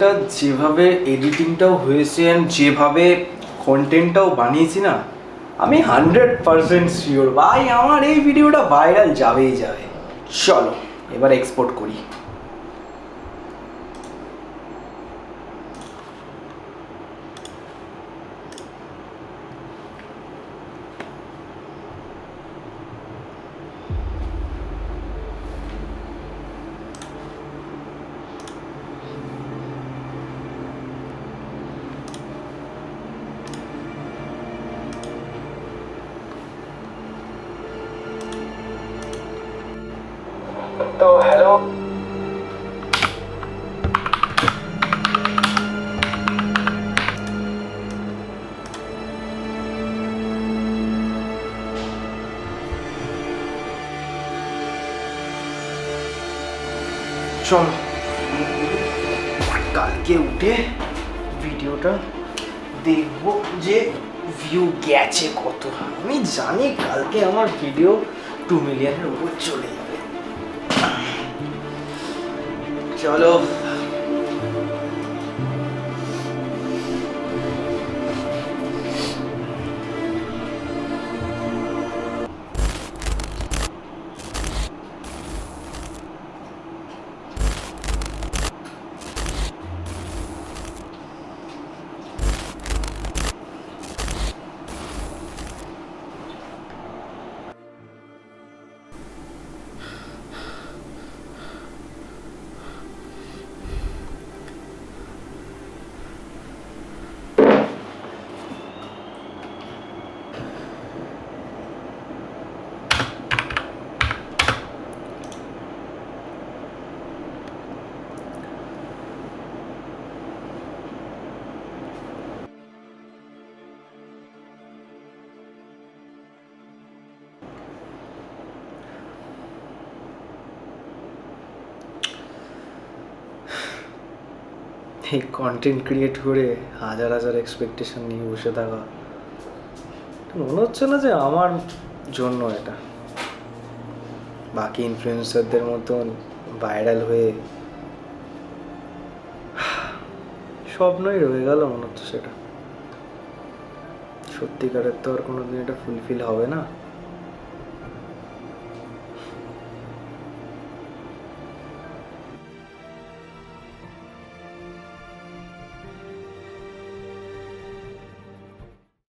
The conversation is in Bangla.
এটা যেভাবে এডিটিংটাও হয়েছে অ্যান্ড যেভাবে কন্টেন্টটাও বানিয়েছি না, আমি 100% শিওর ভাই আমার এই ভিডিওটা ভাইরাল যাবেই যাবে। চলো এবার এক্সপোর্ট করি। তো হ্যালো, চলো কালকে উঠে ভিডিওটা দেখবো যে ভিউ গেছে কত। আমি জানি কালকে আমার ভিডিও 2 মিলিয়নের উপর চলে যাবে। চলো এই কন্টেন্ট ক্রিয়েট করে হাজার হাজার এক্সপেকটেশন নিয়ে বসে থাকা, মনে হচ্ছে না যে আমার জন্য এটা বাকি ইনফ্লুয়েন্সারদের মতন ভাইরাল হয়ে স্বপ্নই রয়ে গেল মনে হচ্ছে। সেটা সত্যিকারের তো আর কোনোদিন এটা ফুলফিল হবে না।